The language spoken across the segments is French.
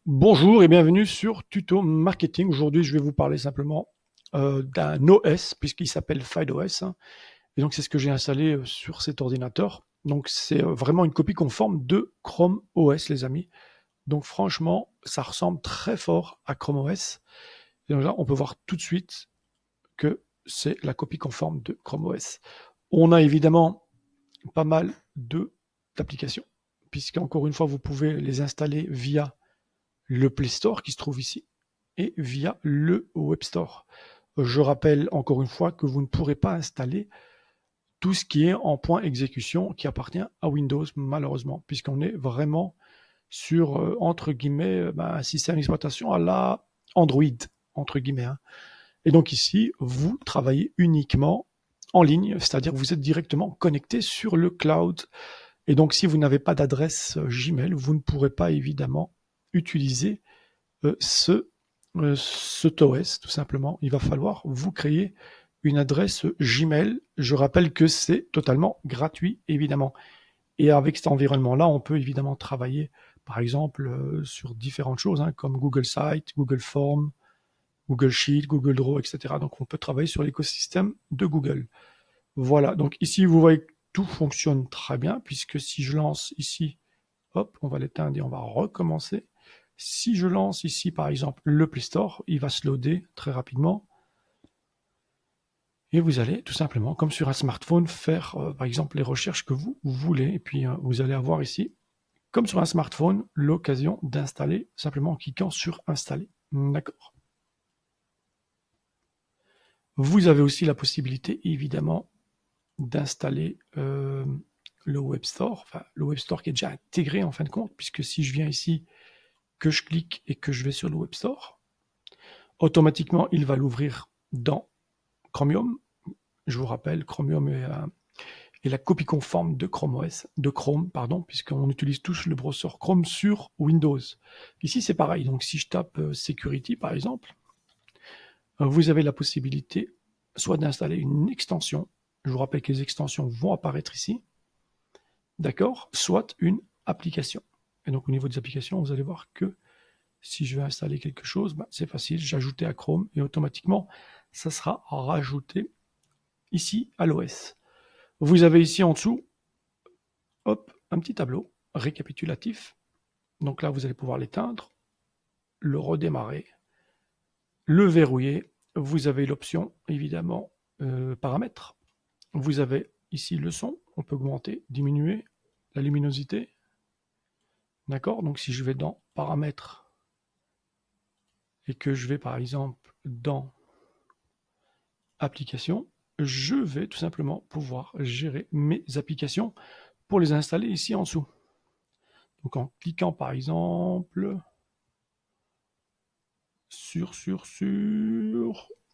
Bonjour et bienvenue sur Tuto Marketing. Aujourd'hui, je vais vous parler simplement d'un OS, puisqu'il s'appelle FideOS, hein. Et donc, c'est ce que j'ai installé sur cet ordinateur. Donc, c'est vraiment une copie conforme de Chrome OS, les amis. Donc, franchement, ça ressemble très fort à Chrome OS. Et donc là, on peut voir tout de suite que c'est la copie conforme de Chrome OS. On a évidemment pas mal d'applications, puisqu'encore une fois, vous pouvez les installer via le Play Store qui se trouve ici et via le Web Store. Je rappelle encore une fois que vous ne pourrez pas installer tout ce qui est en point exécution qui appartient à Windows, malheureusement, puisqu'on est vraiment sur, entre guillemets, un système d'exploitation à la Android, entre guillemets, hein. Et donc ici, vous travaillez uniquement en ligne, c'est-à-dire que vous êtes directement connecté sur le cloud. Et donc si vous n'avez pas d'adresse Gmail, vous ne pourrez pas évidemment utiliser cet OS, tout simplement. Il va falloir vous créer une adresse Gmail. Je rappelle que c'est totalement gratuit, évidemment. Et avec cet environnement-là, on peut évidemment travailler, par exemple, sur différentes choses, hein, comme Google Site, Google Form, Google Sheet, Google Draw, etc. Donc, on peut travailler sur l'écosystème de Google. Voilà. Donc, ici, vous voyez que tout fonctionne très bien, puisque si je lance ici, hop, on va l'éteindre et on va recommencer. Si je lance ici, par exemple, le Play Store, il va se loader très rapidement. Et vous allez tout simplement, comme sur un smartphone, faire par exemple les recherches que vous voulez. Et puis vous allez avoir ici, comme sur un smartphone, l'occasion d'installer simplement en cliquant sur installer. D'accord. Vous avez aussi la possibilité, évidemment, d'installer le Web Store, enfin le Web Store qui est déjà intégré en fin de compte, puisque si je viens ici, que je clique et que je vais sur le Web Store, automatiquement, il va l'ouvrir dans Chromium. Je vous rappelle, Chromium est la copie conforme de Chrome OS, de Chrome, pardon, puisqu'on utilise tous le browser Chrome sur Windows. Ici, c'est pareil. Donc, si je tape Security, par exemple, vous avez la possibilité soit d'installer une extension. Je vous rappelle que les extensions vont apparaître ici. D'accord? Soit une application. Et donc, au niveau des applications, vous allez voir que si je vais installer quelque chose, c'est facile. J'ajoute à Chrome et automatiquement, ça sera rajouté ici à l'OS. Vous avez ici en dessous, hop, un petit tableau récapitulatif. Donc là, vous allez pouvoir l'éteindre, le redémarrer, le verrouiller. Vous avez l'option, évidemment, paramètres. Vous avez ici le son. On peut augmenter, diminuer la luminosité. D'accord? Donc si je vais dans paramètres et que je vais par exemple dans applications, je vais tout simplement pouvoir gérer mes applications pour les installer ici en dessous. Donc en cliquant par exemple sur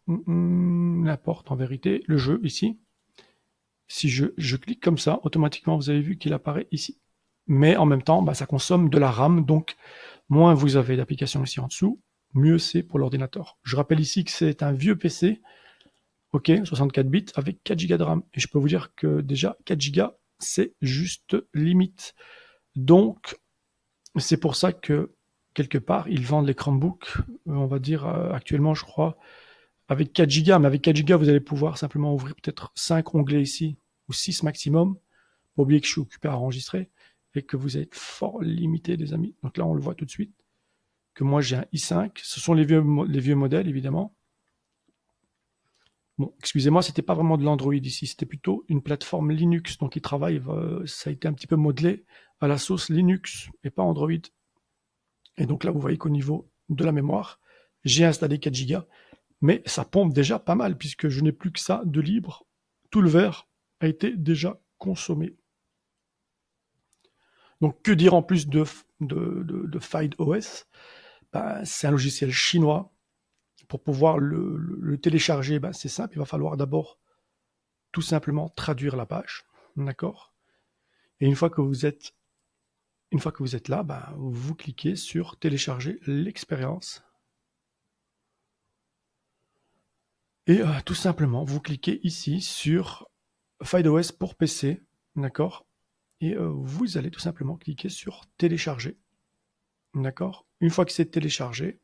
n'importe en vérité, le jeu ici, si je clique comme ça, automatiquement vous avez vu qu'il apparaît ici. Mais en même temps, ça consomme de la RAM, donc moins vous avez d'applications ici en dessous, mieux c'est pour l'ordinateur. Je rappelle ici que c'est un vieux PC, ok, 64 bits avec 4 Go de RAM. Et je peux vous dire que déjà 4 Go, c'est juste limite. Donc, c'est pour ça que quelque part, ils vendent les Chromebooks, on va dire actuellement, je crois, avec 4 Go. Mais avec 4 Go, vous allez pouvoir simplement ouvrir peut-être 5 onglets ici, ou 6 maximum. Pas oublier que je suis occupé à enregistrer et que vous êtes fort limité, les amis. Donc là, on le voit tout de suite, que moi j'ai un i5. Ce sont les vieux modèles, évidemment. Bon, excusez-moi, c'était pas vraiment de l'Android ici, c'était plutôt une plateforme Linux. Donc, ils travaillent, ça a été un petit peu modelé à la sauce Linux et pas Android. Et donc là, vous voyez qu'au niveau de la mémoire, j'ai installé 4 Go, mais ça pompe déjà pas mal puisque je n'ai plus que ça de libre. Tout le verre a été déjà consommé. Donc, que dire en plus de FideOS? C'est un logiciel chinois. Pour pouvoir le télécharger, c'est simple, il va falloir d'abord tout simplement traduire la page, d'accord? Et une fois que vous êtes là, vous cliquez sur télécharger l'expérience et tout simplement vous cliquez ici sur FideOS pour PC, d'accord? Et vous allez tout simplement cliquer sur télécharger, d'accord? Une fois que c'est téléchargé,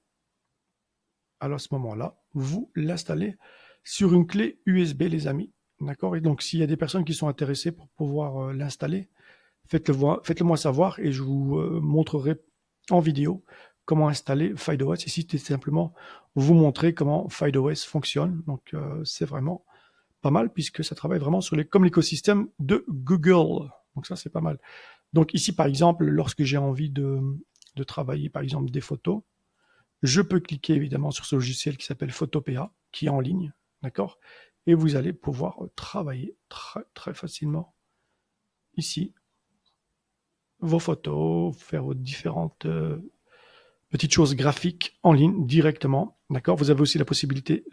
alors à ce moment-là, vous l'installez sur une clé USB, les amis. D'accord? Et donc, s'il y a des personnes qui sont intéressées pour pouvoir l'installer, faites-le moi savoir et je vous montrerai en vidéo comment installer FidoOS. Ici, c'est simplement vous montrer comment FidoOS fonctionne. Donc, c'est vraiment pas mal puisque ça travaille vraiment sur comme l'écosystème de Google. Donc, ça, c'est pas mal. Donc, ici, par exemple, lorsque j'ai envie de travailler, par exemple, des photos, je peux cliquer évidemment sur ce logiciel qui s'appelle Photopea, qui est en ligne, d'accord? Et vous allez pouvoir travailler très, très facilement ici vos photos, faire vos différentes petites choses graphiques en ligne directement, d'accord? Vous avez aussi la possibilité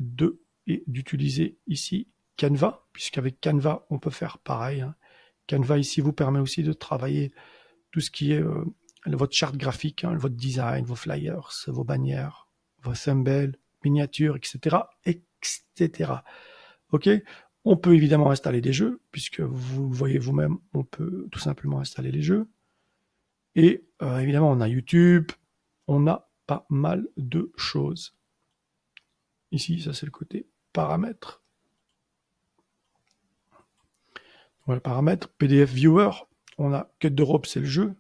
d'utiliser ici Canva, puisqu'avec Canva, on peut faire pareil, hein. Canva ici vous permet aussi de travailler tout ce qui est votre charte graphique, hein, votre design, vos flyers, vos bannières, vos symboles, miniatures, etc., etc. Ok. On peut évidemment installer des jeux, puisque vous le voyez vous-même, on peut tout simplement installer les jeux. Et évidemment, on a YouTube, on a pas mal de choses. Ici, ça c'est le côté paramètres. Voilà, paramètres, PDF Viewer, on a Cut d'Europe, c'est le jeu.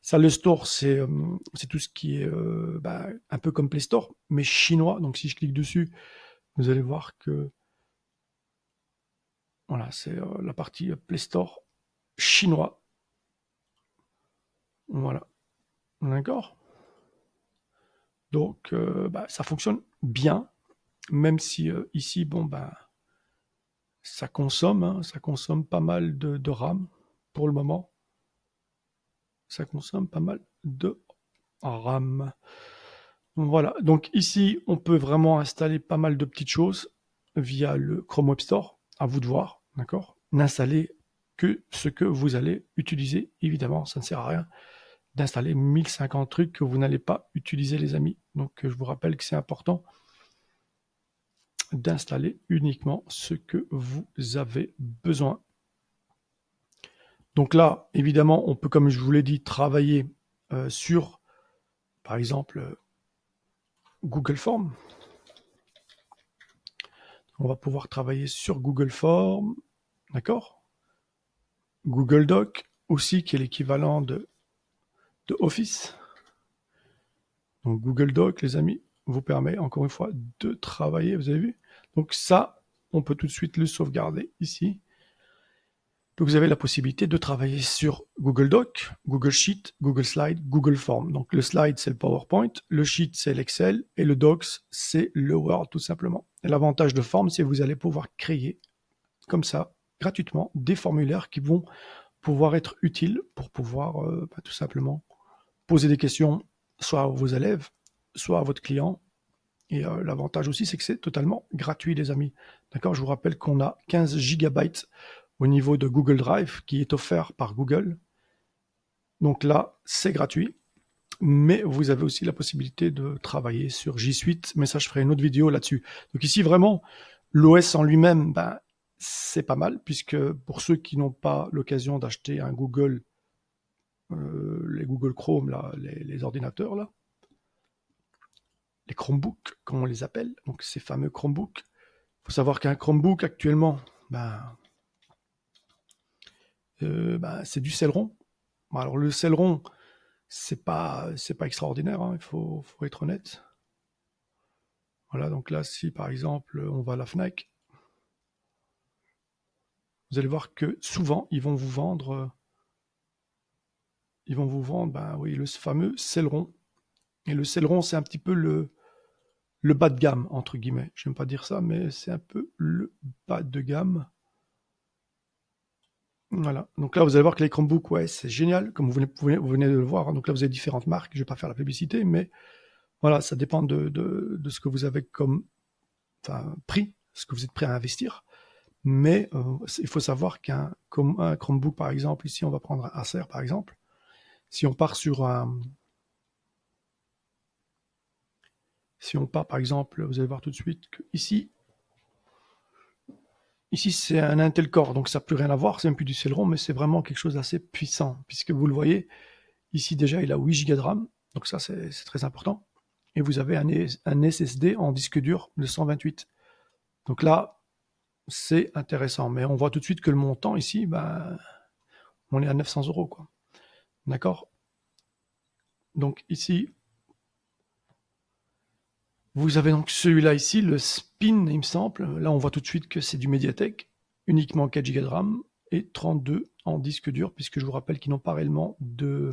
Ça, le store, c'est tout ce qui est un peu comme Play Store, mais chinois. Donc si je clique dessus, vous allez voir que voilà, c'est la partie Play Store chinois. Voilà, d'accord. Donc ça fonctionne bien, même si ici, bon ça consomme, hein, ça consomme pas mal de RAM pour le moment. Ça consomme pas mal de RAM. Voilà, donc ici, on peut vraiment installer pas mal de petites choses via le Chrome Web Store, à vous de voir, d'accord? N'installez que ce que vous allez utiliser, évidemment, ça ne sert à rien d'installer 1050 trucs que vous n'allez pas utiliser, les amis. Donc, je vous rappelle que c'est important d'installer uniquement ce que vous avez besoin. Donc là, évidemment, on peut, comme je vous l'ai dit, travailler sur, par exemple, Google Forms. On va pouvoir travailler sur Google Forms, d'accord? Google Doc aussi, qui est l'équivalent de Office. Donc Google Doc, les amis, vous permet encore une fois de travailler, vous avez vu? Donc ça, on peut tout de suite le sauvegarder ici. Donc vous avez la possibilité de travailler sur Google Doc, Google Sheet, Google Slide, Google Form. Donc le slide, c'est le PowerPoint, le Sheet, c'est l'Excel, et le Docs, c'est le Word, tout simplement. Et l'avantage de Form, c'est que vous allez pouvoir créer, comme ça, gratuitement, des formulaires qui vont pouvoir être utiles pour pouvoir tout simplement poser des questions, soit à vos élèves, soit à votre client. Et l'avantage aussi, c'est que c'est totalement gratuit, les amis. D'accord? Je vous rappelle qu'on a 15 gigabytes au niveau de Google Drive qui est offert par Google. Donc là, c'est gratuit. Mais vous avez aussi la possibilité de travailler sur G Suite. Mais ça, je ferai une autre vidéo là-dessus. Donc ici, vraiment, l'OS en lui-même, c'est pas mal, puisque pour ceux qui n'ont pas l'occasion d'acheter un Google, les Google Chrome, là, les ordinateurs, là, les Chromebooks, comme on les appelle, donc ces fameux Chromebooks. Il faut savoir qu'un Chromebook actuellement, c'est du Celeron. Alors le Celeron, c'est pas extraordinaire, hein, il faut être honnête. Voilà, donc là, si par exemple on va à la Fnac, vous allez voir que souvent ils vont vous vendre, oui, le fameux Celeron. Et le Celeron, c'est un petit peu le bas de gamme, entre guillemets. J'aime pas dire ça, mais c'est un peu le bas de gamme. Voilà. Donc là, vous allez voir que les Chromebooks, ouais, c'est génial, comme vous venez de le voir, hein. Donc là, vous avez différentes marques. Je vais pas faire la publicité, mais voilà, ça dépend de ce que vous avez comme prix, ce que vous êtes prêt à investir. Mais il faut savoir un Chromebook, par exemple, ici, on va prendre un Acer, par exemple. Si on part par exemple, vous allez voir tout de suite que ici, c'est un Intel Core, donc ça n'a plus rien à voir, c'est même plus du Celeron, mais c'est vraiment quelque chose d'assez puissant, puisque vous le voyez, ici déjà, il a 8 Go de RAM, Donc ça, c'est très important. Et vous avez un SSD en disque dur de 128. Donc là, c'est intéressant. Mais on voit tout de suite que le montant ici, ben, on est à 900 €, quoi. D'accord? Donc ici, vous avez donc celui-là ici, le Spin, il me semble. Là, on voit tout de suite que c'est du Mediatek, uniquement 4 Go de RAM et 32 en disque dur, puisque je vous rappelle qu'ils n'ont pas réellement de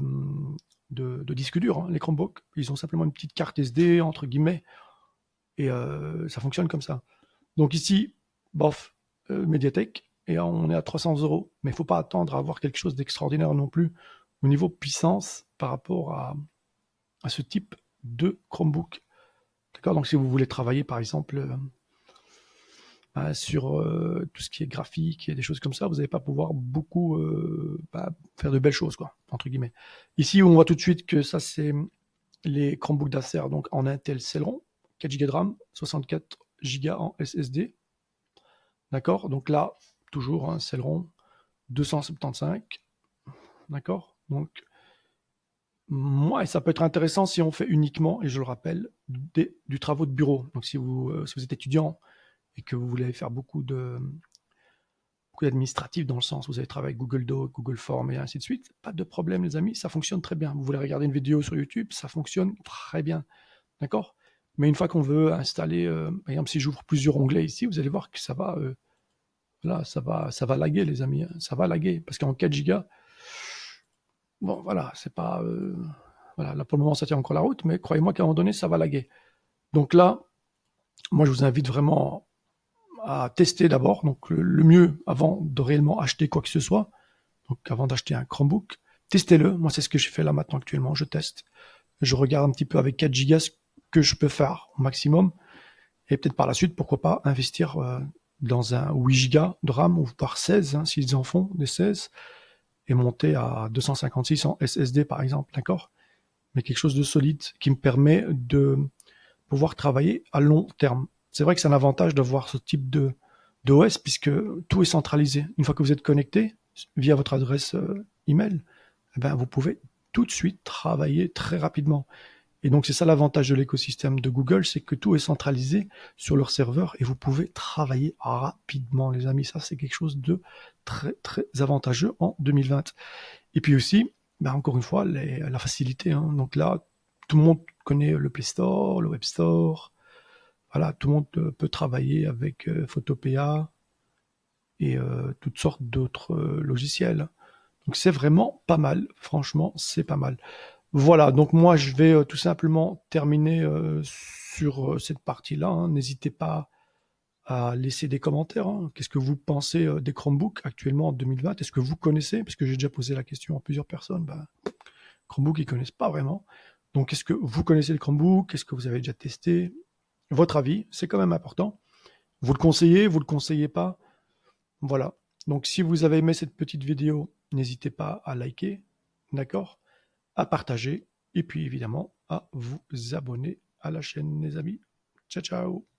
disque dur, hein, les Chromebooks. Ils ont simplement une petite carte SD, entre guillemets, et ça fonctionne comme ça. Donc ici, bof, Mediatek, et on est à 300 €. Mais il ne faut pas attendre à avoir quelque chose d'extraordinaire non plus au niveau puissance par rapport à ce type de Chromebook. D'accord? Donc si vous voulez travailler par exemple sur tout ce qui est graphique et des choses comme ça, vous n'allez pas pouvoir beaucoup faire de belles choses, quoi, entre guillemets. Ici, on voit tout de suite que ça, c'est les Chromebooks d'Acer, donc en Intel Celeron, 4 Go de RAM, 64 Go en SSD. D'accord? Donc là, toujours un Celeron 275. D'accord? Donc, moi, ça peut être intéressant si on fait uniquement, et je le rappelle, du travaux de bureau. Donc si vous êtes étudiant et que vous voulez faire beaucoup d'administratif dans le sens où vous allez travailler avec Google Docs, Google Forms et ainsi de suite, pas de problème les amis, ça fonctionne très bien. Vous voulez regarder une vidéo sur YouTube, ça fonctionne très bien. D'accord? Mais une fois qu'on veut installer, par exemple si j'ouvre plusieurs onglets ici, vous allez voir que ça va, là, ça va laguer les amis, hein. Ça va laguer parce qu'en 4 Go, bon voilà, c'est pas, voilà, là pour le moment ça tient encore la route, mais croyez-moi qu'à un moment donné ça va laguer. Donc là, moi je vous invite vraiment à tester d'abord, donc le mieux avant de réellement acheter quoi que ce soit, donc avant d'acheter un Chromebook, testez-le. Moi c'est ce que je fais là maintenant actuellement, je teste. Je regarde un petit peu avec 4 Go ce que je peux faire au maximum, et peut-être par la suite, pourquoi pas investir dans un 8 Go de RAM, ou par 16, hein, s'ils en font des 16, et monter à 256 en SSD par exemple, d'accord? Mais quelque chose de solide qui me permet de pouvoir travailler à long terme. C'est vrai que c'est un avantage d'avoir ce type d'OS puisque tout est centralisé. Une fois que vous êtes connecté via votre adresse email, eh ben, vous pouvez tout de suite travailler très rapidement. Et donc c'est ça l'avantage de l'écosystème de Google, c'est que tout est centralisé sur leur serveur et vous pouvez travailler rapidement, les amis. Ça, c'est quelque chose de très très avantageux en 2020. Et puis aussi, ben encore une fois, la facilité, hein. Donc là, tout le monde connaît le Play Store, le Web Store. Voilà, tout le monde peut travailler avec Photopea et toutes sortes d'autres logiciels. Donc c'est vraiment pas mal, franchement, c'est pas mal. Voilà, donc moi je vais tout simplement terminer sur cette partie-là, hein. N'hésitez pas à laisser des commentaires, hein. Qu'est-ce que vous pensez des Chromebooks actuellement en 2020? Est-ce que vous connaissez? Parce que j'ai déjà posé la question à plusieurs personnes. Ben, Chromebook, ils connaissent pas vraiment. Donc, est-ce que vous connaissez le Chromebook? Est-ce que vous avez déjà testé? Votre avis, c'est quand même important. Vous le conseillez? Vous le conseillez pas? Voilà. Donc, si vous avez aimé cette petite vidéo, n'hésitez pas à liker, d'accord? À partager et puis évidemment à vous abonner à la chaîne, les amis. Ciao, ciao!